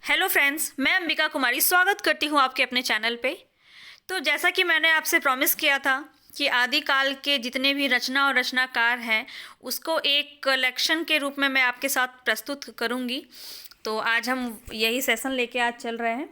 Hello friends, मैं अंबिका कुमारी स्वागत करती हूँ आपके अपने चैनल पे। तो जैसा कि मैंने आपसे प्रॉमिस किया था कि आदिकाल के जितने भी रचना और रचनाकार हैं उसको एक कलेक्शन के रूप में मैं आपके साथ प्रस्तुत करूँगी। तो आज हम यही सेशन लेके आज चल रहे हैं।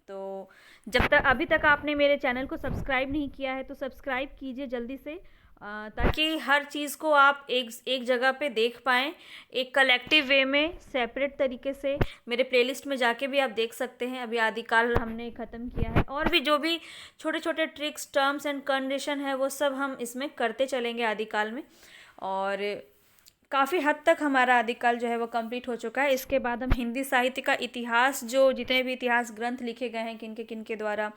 तो जब तक अभी तक आपने मेरे चैनल को सब्सक्राइब नहीं किया है तो सब्सक्राइब कीजिए जल्दी से, ताकि हर चीज़ को आप एक जगह पे देख पाएँ, एक कलेक्टिव वे में सेपरेट तरीके से। मेरे प्लेलिस्ट में जाके भी आप देख सकते हैं। अभी आदिकाल हमने ख़त्म किया है और भी जो भी छोटे छोटे ट्रिक्स, टर्म्स एंड कंडीशन है वो सब हम इसमें करते चलेंगे आदिकाल में। और काफ़ी हद तक हमारा आदिकाल जो है वो कंप्लीट हो चुका है। इसके बाद हम हिंदी साहित्य का इतिहास, जो जितने भी इतिहास ग्रंथ लिखे गए हैं किनके द्वारा,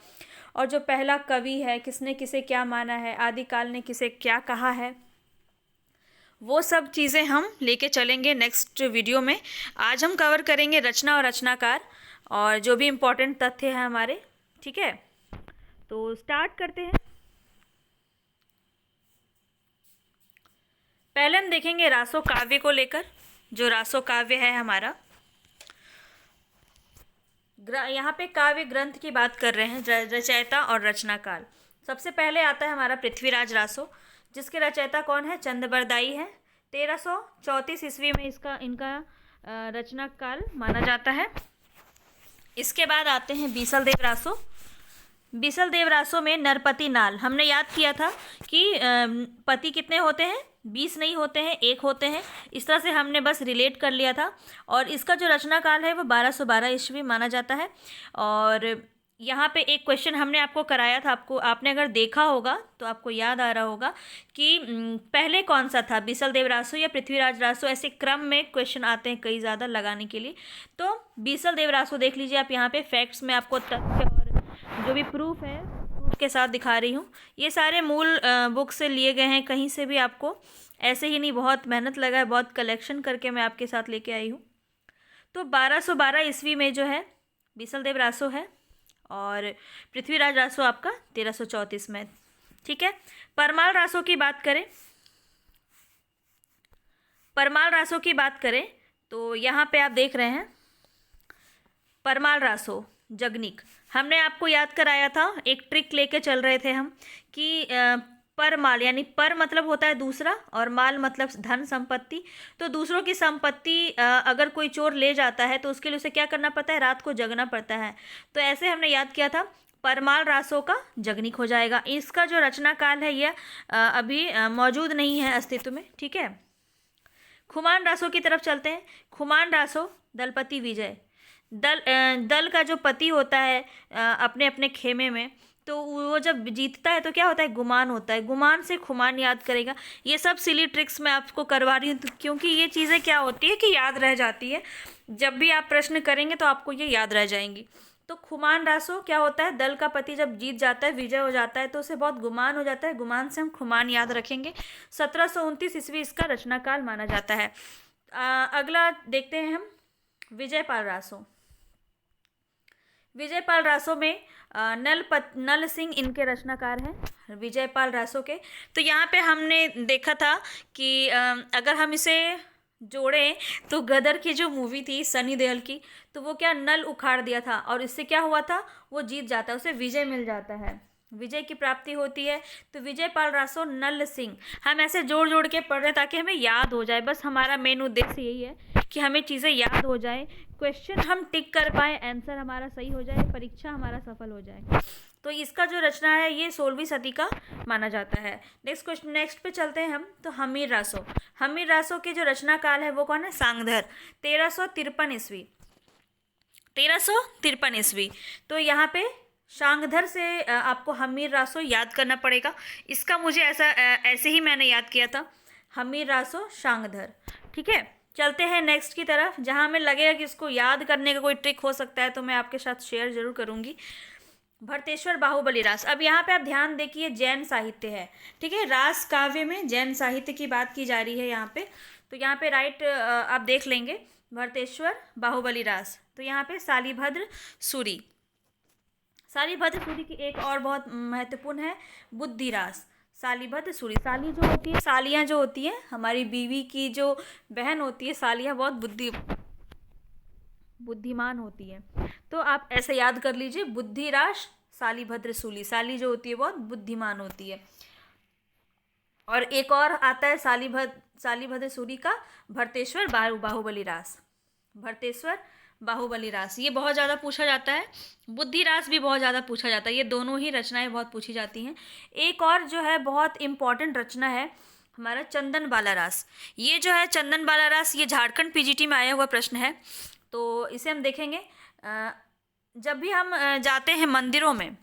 और जो पहला कवि है किसने किसे क्या माना है, आदिकाल ने किसे क्या कहा है, वो सब चीज़ें हम लेके चलेंगे नेक्स्ट वीडियो में। आज हम कवर करेंगे रचना और रचनाकार और जो भी इम्पोर्टेंट तथ्य हैं हमारे। ठीक है, तो स्टार्ट करते हैं। पहले हम देखेंगे रासो काव्य को लेकर। जो रासो काव्य है हमारा, यहाँ पे काव्य ग्रंथ की बात कर रहे हैं, रचयिता और रचनाकाल। सबसे पहले आता है हमारा पृथ्वीराज रासो, जिसके रचयिता कौन है? चंदबरदाई है। 1334 ईस्वी में इनका रचना काल माना जाता है। इसके बाद आते हैं बीसल देव रासो। बीसल देव रासो में नरपति नाल, हमने याद किया था कि पति कितने होते हैं? 20 नहीं होते हैं, 1 होते हैं। इस तरह से हमने बस रिलेट कर लिया था। और इसका जो रचना काल है वो 1212 ईस्वी माना जाता है। और यहाँ पे एक क्वेश्चन हमने आपको कराया था, आपने अगर देखा होगा तो आपको याद आ रहा होगा कि पहले कौन सा था, बीसल देव रासो या पृथ्वीराज रासो। ऐसे क्रम में क्वेश्चन आते हैं कई ज़्यादा लगाने के लिए। तो बीसल देव रासो देख लीजिए आप। यहाँ पे फैक्ट्स में आपको तथ्य और जो भी प्रूफ है प्रूफ के साथ दिखा रही हूँ। ये सारे मूल बुक से लिए गए हैं, कहीं से भी आपको ऐसे ही नहीं, बहुत मेहनत लगा है, बहुत कलेक्शन करके मैं आपके साथ लेके आई हूँ। तो 1212 ईस्वी में जो है बीसल देव रासो है और पृथ्वीराज रासो आपका 1334 में। ठीक है, परमाल रासो की बात करें, परमाल रासो की बात करें तो यहाँ पे आप देख रहे हैं परमाल रासो जगनिक। हमने आपको याद कराया था, एक ट्रिक लेके चल रहे थे हम कि परमाल यानी पर मतलब होता है दूसरा और माल मतलब धन संपत्ति। तो दूसरों की संपत्ति अगर कोई चोर ले जाता है तो उसके लिए उसे क्या करना पड़ता है? रात को जगना पड़ता है। तो ऐसे हमने याद किया था, परमाल रासो का जगनिक हो जाएगा। इसका जो रचना काल है यह अभी मौजूद नहीं है अस्तित्व में। ठीक है, खुमान रासो की तरफ चलते हैं। खुमान रासो दलपति विजय, दल का जो पति होता है अपने अपने खेमे में, तो वो जब जीतता है तो क्या होता है? गुमान होता है। गुमान से खुमान याद करेगा। ये सब सिली ट्रिक्स मैं आपको करवा रही हूँ क्योंकि ये चीज़ें क्या होती है कि याद रह जाती है। जब भी आप प्रश्न करेंगे तो आपको ये याद रह जाएंगी। तो खुमान रासो क्या होता है? दल का पति जब जीत जाता है, विजय हो जाता है, तो उसे बहुत गुमान हो जाता है। गुमान से हम खुमान याद रखेंगे। 1729 ईस्वी इसका रचनाकाल माना जाता है। अगला देखते हैं हम विजयपाल रासो। विजयपाल रासो में नल सिंह इनके रचनाकार हैं, विजयपाल रासो के। तो यहाँ पे हमने देखा था कि अगर हम इसे जोड़ें तो गदर की जो मूवी थी सनी देओल की, तो वो क्या नल उखाड़ दिया था और इससे क्या हुआ था? वो जीत जाता है, उसे विजय मिल जाता है, विजय की प्राप्ति होती है। तो विजयपाल रासो, नल सिंह, हम ऐसे जोड़ जोड़ के पढ़ रहे हैं ताकि हमें याद हो जाए। बस हमारा मेन उद्देश्य यही है कि हमें चीज़ें याद हो जाए, क्वेश्चन हम टिक कर पाए, आंसर हमारा सही हो जाए, परीक्षा हमारा सफल हो जाए। तो इसका जो रचना है ये 16वीं सदी का माना जाता है। नेक्स्ट पे चलते हैं हम। तो हमीर रासो, हमीर रासो के जो रचना काल है वो कौन है? सांगधर, 1353 ईस्वी, 1353 ईस्वी। तो यहाँ पे शांगधर से आपको हमीर रासो याद करना पड़ेगा। इसका मुझे ऐसे ही मैंने याद किया था, हमीर रासो शांगधर। ठीक है, चलते हैं नेक्स्ट की तरफ। जहाँ हमें लगेगा कि इसको याद करने का कोई ट्रिक हो सकता है तो मैं आपके साथ शेयर जरूर करूँगी। भरतेश्वर बाहुबली रास। अब यहाँ पे आप ध्यान देखिए, जैन साहित्य है। ठीक है, रास काव्य में जैन साहित्य की बात की जा रही है यहाँ पे। तो यहाँ पे राइट आप देख लेंगे भरतेश्वर बाहुबली रास। तो यहाँ पे शालिभद्र सूरी, शालिभद्र सूरी की एक और बहुत महत्वपूर्ण है बुद्धिरास। शालिभद्र सूरी, साली जो होती है, सालियाँ जो होती हैं, हमारी बीवी की जो बहन होती है, सालियाँ बहुत बुद्धिमान होती है। तो आप ऐसे याद कर लीजिए, बुद्धिराश शालीभद्र शूली। शाली जो होती है बहुत बुद्धिमान होती है। और एक और आता है शालीभद्र सूरी का भरतेश्वर बाहुबली रास। भरतेश्वर बाहुबली रास ये बहुत ज़्यादा पूछा जाता है। बुद्धि रास भी बहुत ज़्यादा पूछा जाता है। ये दोनों ही रचनाएं बहुत पूछी जाती हैं। एक और जो है बहुत इम्पॉर्टेंट रचना है हमारा चंदन बाला रास। ये जो है चंदन बाला रास, ये झारखंड पीजीटी में आया हुआ प्रश्न है। तो इसे हम देखेंगे। जब भी हम जाते हैं मंदिरों में,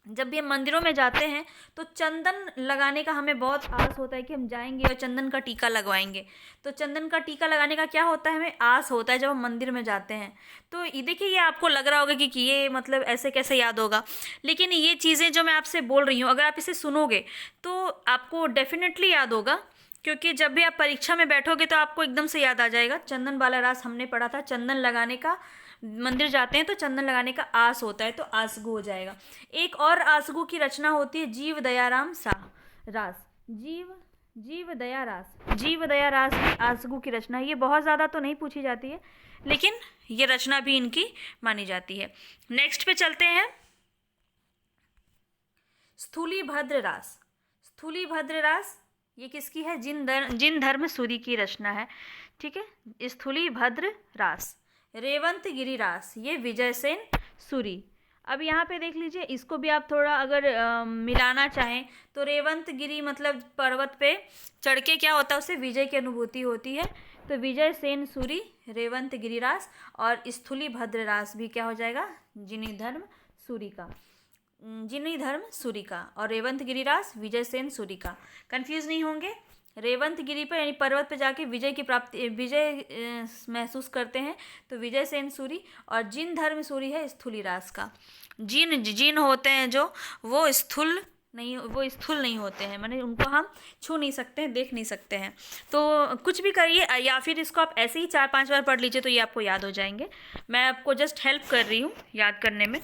जब भी हम मंदिरों में जाते हैं तो चंदन लगाने का हमें बहुत आस होता है कि हम जाएंगे और चंदन का टीका लगवाएंगे। तो चंदन का टीका लगाने का क्या होता है, हमें आस होता है जब हम मंदिर में जाते हैं। तो ये देखिए, ये आपको लग रहा होगा कि ये मतलब ऐसे कैसे याद होगा, लेकिन ये चीज़ें जो मैं आपसे बोल रही हूँ अगर आप इसे सुनोगे तो आपको डेफिनेटली याद होगा, क्योंकि जब भी आप परीक्षा में बैठोगे तो आपको एकदम से याद आ जाएगा। चंदन बाला रास हमने पढ़ा था, चंदन लगाने का, मंदिर जाते हैं तो चंदन लगाने का आस होता है, तो आसगु हो जाएगा। एक और आसगु की रचना होती है जीव दयाराम सा रास। जीव दया रास भी आसगु की रचना है। ये बहुत ज़्यादा तो नहीं पूछी जाती है, लेकिन ये रचना भी इनकी मानी जाती है। नेक्स्ट पे चलते हैं, स्थूलीभद्र रास। स्थूलीभद्र रास ये किसकी है, जिन धर्म सूरी की रचना है। ठीक है, स्थूलीभद्र रास। रेवंत गिरी रास ये विजय सेन सूरी। अब यहाँ पे देख लीजिए, इसको भी आप थोड़ा अगर मिलाना चाहें तो रेवंत गिरी मतलब पर्वत पे चढ़ के क्या होता है, उसे विजय की अनुभूति होती है। तो विजय सेन सूरी, रेवंत गिरिरास, और स्थूलीभद्र रास भी क्या हो जाएगा, जिनी धर्म सूरी का, और रेवंत गिरिरास विजय सेन सूरी का। कंफ्यूज नहीं होंगे। रेवंत गिरी पर यानी पर्वत पर जाके विजय महसूस करते हैं, तो विजय सेन सूरी। और जिन धर्म सूरी है स्थूलीरास का। जिन होते हैं जो, वो स्थूल नहीं होते हैं, माने उनको हम छू नहीं सकते हैं, देख नहीं सकते हैं। तो कुछ भी करिए, या फिर इसको आप ऐसे ही 4-5 बार पढ़ लीजिए तो ये आपको याद हो जाएंगे। मैं आपको जस्ट हेल्प कर रही हूँ याद करने में।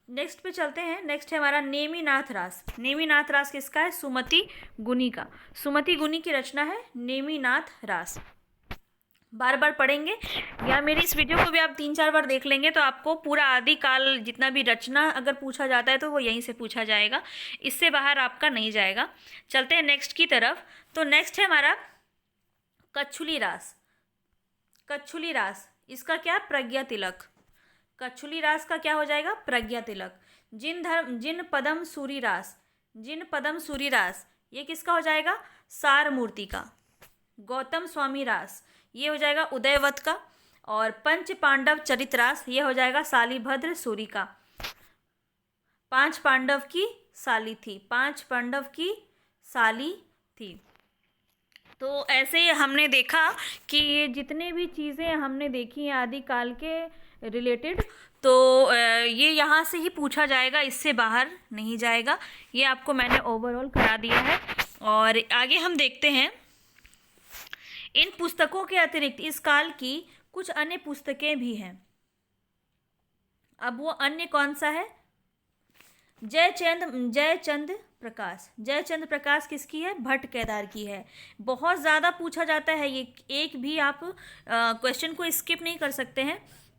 नेक्स्ट पे चलते हैं। नेक्स्ट है हमारा नेमिनाथ रास। नेमिनाथ रास किसका है, सुमति गुनी का। सुमति गुनी की रचना है नेमिनाथ रास। बार बार पढ़ेंगे, या मेरी इस वीडियो को भी आप 3-4 बार देख लेंगे तो आपको पूरा आदिकाल जितना भी रचना अगर पूछा जाता है तो वो यहीं से पूछा जाएगा, इससे बाहर आपका नहीं जाएगा। चलते हैं नेक्स्ट की तरफ। तो नेक्स्ट है हमारा कच्छुली रास। कच्छुली रास इसका क्या, प्रज्ञा तिलक। कच्छुली रास का क्या हो जाएगा, प्रज्ञा तिलक। जिन पदम सूरी रास ये किसका हो जाएगा, सार मूर्ति का। गौतम स्वामी रास ये हो जाएगा उदयवत का। और पंच पांडव चरित रास ये हो जाएगा शालीभद्र सूरी का। 5 पांडव की साली थी। तो ऐसे हमने देखा कि ये जितने भी चीज़ें हमने देखी हैं आदिकाल के रिलेटेड, तो ये यहाँ से ही पूछा जाएगा, इससे बाहर नहीं जाएगा। ये आपको मैंने ओवरऑल करा दिया है। और आगे हम देखते हैं, इन पुस्तकों के अतिरिक्त इस काल की कुछ अन्य पुस्तकें भी हैं। अब वो अन्य कौन सा है, जयचंद प्रकाश किसकी है, भट्ट केदार की है। बहुत ज़्यादा पूछा जाता है ये, एक भी आप क्वेश्चन को स्किप नहीं कर सकते हैं।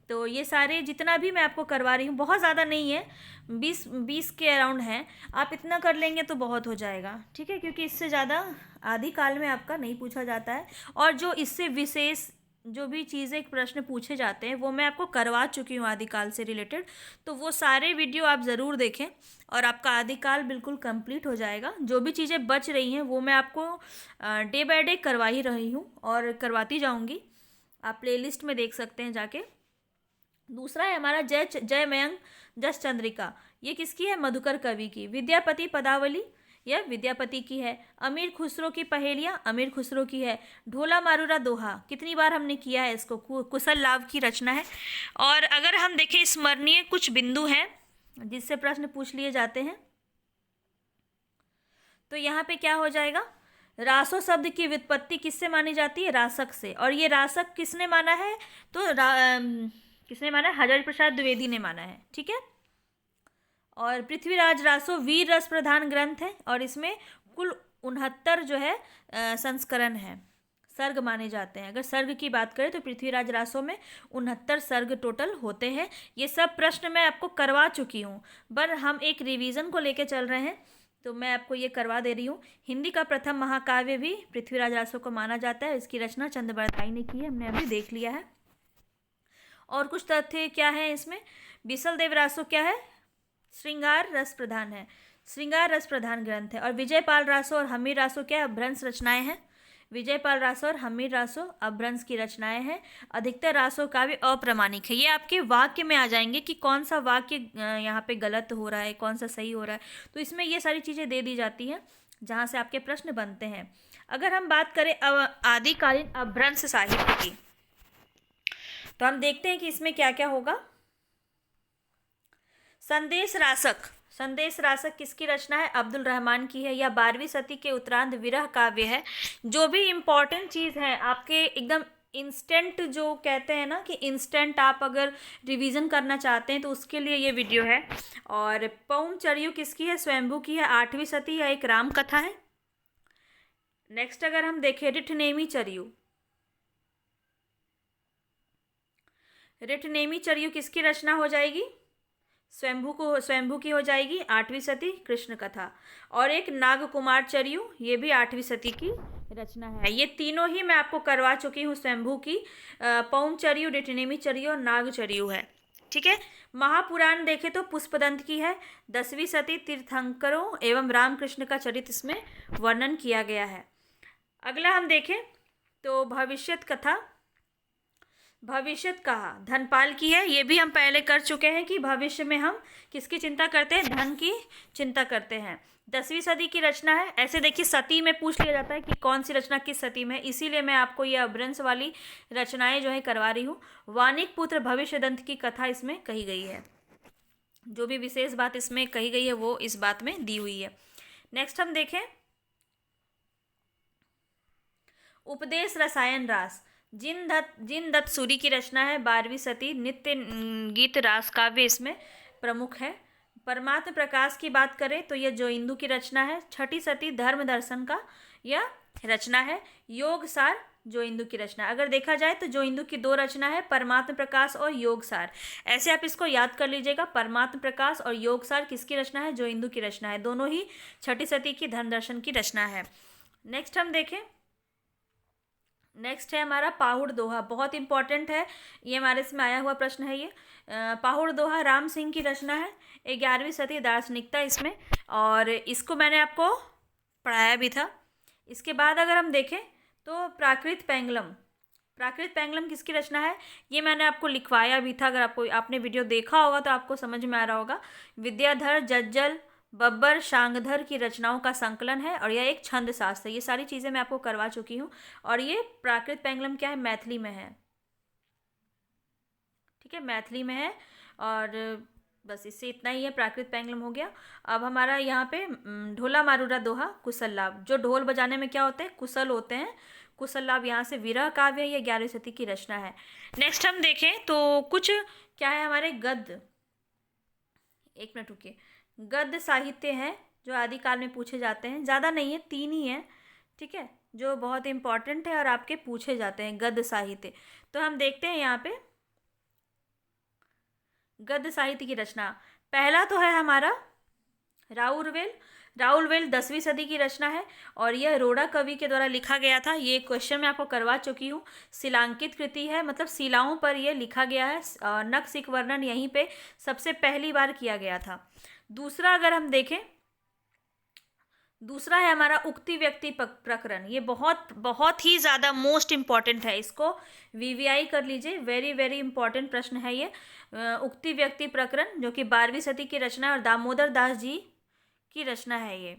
तो ये सारे जितना भी मैं आपको करवा रही हूँ, बहुत ज़्यादा नहीं है, 20 के अराउंड है। आप इतना कर लेंगे तो बहुत हो जाएगा, ठीक है, क्योंकि इससे ज़्यादा आदिकाल में आपका नहीं पूछा जाता है। और जो इससे विशेष जो भी चीज़ें प्रश्न पूछे जाते हैं वो मैं आपको करवा चुकी हूँ आदिकाल से रिलेटेड। तो वो सारे वीडियो आप ज़रूर देखें और आपका आदिकाल बिल्कुल कंप्लीट हो जाएगा। जो भी चीज़ें बच रही हैं वो मैं आपको डे बाय डे करवा ही रही हूँ और करवाती जाऊँगी। आप प्लेलिस्ट में देख सकते हैं जाके। दूसरा है हमारा जयमयंक जस चंद्रिका। ये किसकी है, मधुकर कवि की। विद्यापति पदावली यह विद्यापति की है। अमीर खुसरो की पहेलियाँ अमीर खुसरो की है। ढोला मारूरा दोहा कितनी बार हमने किया है इसको, कुशल लाभ की रचना है। और अगर हम देखें स्मरणीय कुछ बिंदु हैं जिससे प्रश्न पूछ लिए जाते हैं, तो यहाँ पे क्या हो जाएगा, रासो शब्द की व्युत्पत्ति किससे मानी जाती है, रासक से। और ये रासक किसने माना है, तो किसने माना है, हजारी प्रसाद द्विवेदी ने माना है, ठीक है। और पृथ्वीराज रासो वीर रस प्रधान ग्रंथ है और इसमें कुल 69 जो है संस्करण है। सर्ग माने जाते हैं। अगर सर्ग की बात करें तो पृथ्वीराज रासो में 69 सर्ग टोटल होते हैं। ये सब प्रश्न मैं आपको करवा चुकी हूँ, पर हम एक रिवीजन को लेके चल रहे हैं, तो मैं आपको ये करवा दे रही हूँ। हिंदी का प्रथम महाकाव्य भी पृथ्वीराज रासो को माना जाता है। इसकी रचना चंद्रबरदाई ने की है, हमने अभी देख लिया है। और कुछ तथ्य क्या है इसमें? बिसल देव रासो क्या है? श्रृंगार रस प्रधान है, श्रृंगार रस प्रधान ग्रंथ है। और विजयपाल रासो और हमीर रासो क्या अपभ्रंश रचनाएं हैं? विजयपाल रासो और हमीर रासो अपभ्रंश की रचनाएं हैं। अधिकतर रासो काव्य अप्रामाणिक है। ये आपके वाक्य में आ जाएंगे कि कौन सा वाक्य यहाँ पे गलत हो रहा है, कौन सा सही हो रहा है, तो इसमें ये सारी चीज़ें दे दी जाती हैं जहाँ से आपके प्रश्न बनते हैं। अगर हम बात करें आदिकालीन अपभ्रंश साहित्य की, तो हम देखते हैं कि इसमें क्या क्या होगा। संदेश रासक, संदेश रासक किसकी रचना है? अब्दुल रहमान की है। या 12वीं सदी के उत्तरार्ध विरह काव्य है। जो भी इम्पॉर्टेंट चीज़ है आपके एकदम इंस्टेंट, जो कहते हैं ना कि इंस्टेंट आप अगर रिवीजन करना चाहते हैं तो उसके लिए ये वीडियो है। और पौम चरियू किसकी है? स्वयंभू की है, 8वीं सदी, या एक राम कथा है। नेक्स्ट अगर हम देखें रिठनेमी चरियू, रिठनेमी चरियू किसकी रचना हो जाएगी? स्वयंभू की हो जाएगी, 8वीं सदी, कृष्ण कथा। और एक नागकुमार चरियू, ये भी 8वीं सदी की रचना है। ये तीनों ही मैं आपको करवा चुकी हूँ स्वयंभू की। पौम चरियू, रिठनेमी चरियू और नाग चरियू है, ठीक है। महापुराण देखें तो पुष्पदंत की है, 10वीं सदी, तीर्थंकरों एवं रामकृष्ण का चरित्र इसमें वर्णन किया गया है। अगला हम देखें तो भविष्यत कथा, भविष्यत कहा धनपाल की है। ये भी हम पहले कर चुके हैं कि भविष्य में हम किसकी चिंता करते हैं? धन की चिंता करते हैं। 10वीं सदी की रचना है। ऐसे देखिए सती में पूछ लिया जाता है कि कौन सी रचना किस सदी में है, इसीलिए मैं आपको ये अपभ्रंश वाली रचनाएं जो है करवा रही हूँ। वानिक पुत्र भविष्यदंत की कथा इसमें कही गई है। जो भी विशेष बात इसमें कही गई है वो इस बात में दी हुई है। नेक्स्ट हम देखें उपदेश रसायन रास, जिन दत्त सूरी की रचना है, 12वीं सदी, नित्य गीत रास काव्य इसमें प्रमुख है। परमात्म प्रकाश की बात करें तो यह जो इंदु की रचना है, 6ठी सदी, धर्म दर्शन का यह रचना है। योग सार जो इंदु की रचना, अगर देखा जाए तो जो इंदु की 2 रचना है, परमात्म प्रकाश और योग सार। ऐसे आप इसको याद कर लीजिएगा, परमात्म प्रकाश और योग सार किसकी रचना है? जो इंदु की रचना है। दोनों ही 6ठी सदी की धर्म दर्शन की रचना है। नेक्स्ट हम देखें, नेक्स्ट है हमारा पाहुड़ दोहा, बहुत इंपॉर्टेंट है ये, हमारे इसमें आया हुआ प्रश्न है ये। पाहुड़ दोहा राम सिंह की रचना है, 11वीं सदी, दार्शनिकता इसमें, और इसको मैंने आपको पढ़ाया भी था। इसके बाद अगर हम देखें तो प्राकृत पैंगलम, प्राकृत पैंगलम किसकी रचना है? ये मैंने आपको लिखवाया भी था, अगर आपने वीडियो देखा होगा तो आपको समझ में आ रहा होगा। विद्याधर, जज्जल, बब्बर, शांगधर की रचनाओं का संकलन है, और यह एक छंद शास्त्र है। ये सारी चीज़ें मैं आपको करवा चुकी हूँ। और ये प्राकृत पैंगलम क्या है? मैथिली में है, ठीक है, मैथिली में है। और बस इससे इतना ही है, प्राकृत पैंगलम हो गया। अब हमारा यहाँ पे ढोला मारूरा दोहा, कुशल लाभ, जो ढोल बजाने में क्या होते हैं? कुशल होते हैं। कुशल लाभ यहाँ से विरह काव्य है, ये 11वीं सदी की रचना है। नेक्स्ट हम देखें तो कुछ क्या है हमारे गद्य, एक मिनट रुकिए, गद्य साहित्य हैं जो आदिकाल में पूछे जाते हैं। ज़्यादा नहीं है, 3 ही हैं, ठीक है, जो बहुत इंपॉर्टेंट है और आपके पूछे जाते हैं गद्य साहित्य। तो हम देखते हैं यहाँ पे गद्य साहित्य की रचना। पहला तो है हमारा राउरवेल, राउरवेल 10वीं सदी की रचना है, और यह रोड़ा कवि के द्वारा लिखा गया था। ये क्वेश्चन मैं आपको करवा चुकी हूँ। शिलांकित कृति है, मतलब शिलाओं पर यह लिखा गया है। नख सिख वर्णन यहीं पे सबसे पहली बार किया गया था। दूसरा अगर हम देखें, दूसरा है हमारा उक्ति व्यक्ति प्रकरण। ये बहुत ही ज़्यादा मोस्ट इम्पॉर्टेंट है, इसको वीवीआई कर लीजिए, वेरी वेरी इंपॉर्टेंट प्रश्न है ये। उक्ति व्यक्ति प्रकरण जो कि 12वीं सदी की रचना है और दामोदर दास जी की रचना है। ये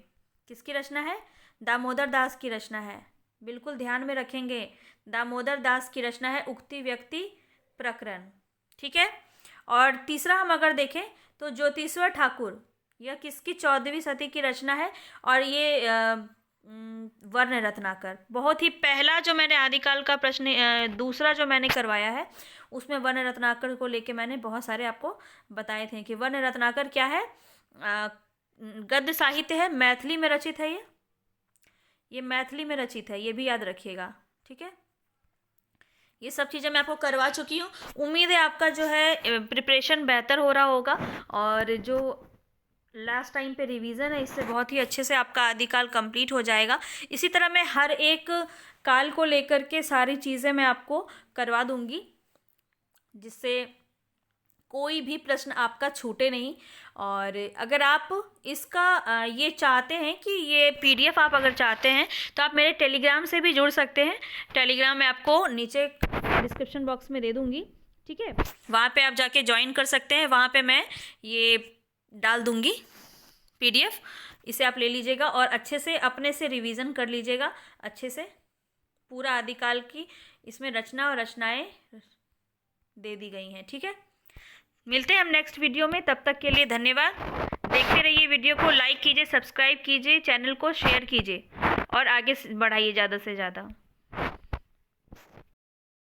किसकी रचना है? दामोदर दास की रचना है, बिल्कुल ध्यान में रखेंगे। दामोदर दास की रचना है उक्ति व्यक्ति प्रकरण, ठीक है। और तीसरा हम अगर देखें तो ज्योतिश्वर ठाकुर, यह किसकी 14वीं सदी की रचना है, और ये वर्ण रत्नाकर, बहुत ही पहला जो मैंने आदिकाल का प्रश्न दूसरा जो मैंने करवाया है उसमें वर्ण रत्नाकर को लेके मैंने बहुत सारे आपको बताए थे कि वर्ण रत्नाकर क्या है, गद्य साहित्य है, मैथिली में रचित है। ये मैथिली में रचित है, ये भी याद रखिएगा, ठीक है, ये सब चीज़ें मैं आपको करवा चुकी हूँ। उम्मीद है आपका जो है प्रिपरेशन बेहतर हो रहा होगा, और जो लास्ट टाइम पे रिवीजन है इससे बहुत ही अच्छे से आपका आदिकाल कंप्लीट हो जाएगा। इसी तरह मैं हर एक काल को लेकर के सारी चीज़ें मैं आपको करवा दूंगी, जिससे कोई भी प्रश्न आपका छूटे नहीं। और अगर आप इसका ये चाहते हैं कि ये पीडीएफ आप अगर चाहते हैं तो आप मेरे टेलीग्राम से भी जुड़ सकते हैं। टेलीग्राम मैं आपको नीचे डिस्क्रिप्शन बॉक्स में दे दूँगी, ठीक है, वहाँ पे आप जाके ज्वाइन कर सकते हैं। वहाँ पे मैं ये डाल दूँगी पीडीएफ, इसे आप ले लीजिएगा और अच्छे से अपने से रिवीजन कर लीजिएगा अच्छे से। पूरा आदिकाल की इसमें रचना और रचनाएं दे दी गई हैं, ठीक है। मिलते हैं हम नेक्स्ट वीडियो में, तब तक के लिए धन्यवाद। देखते रहिए वीडियो को, लाइक कीजिए, सब्सक्राइब कीजिए, चैनल को शेयर कीजिए और आगे बढ़ाइए ज़्यादा से ज़्यादा।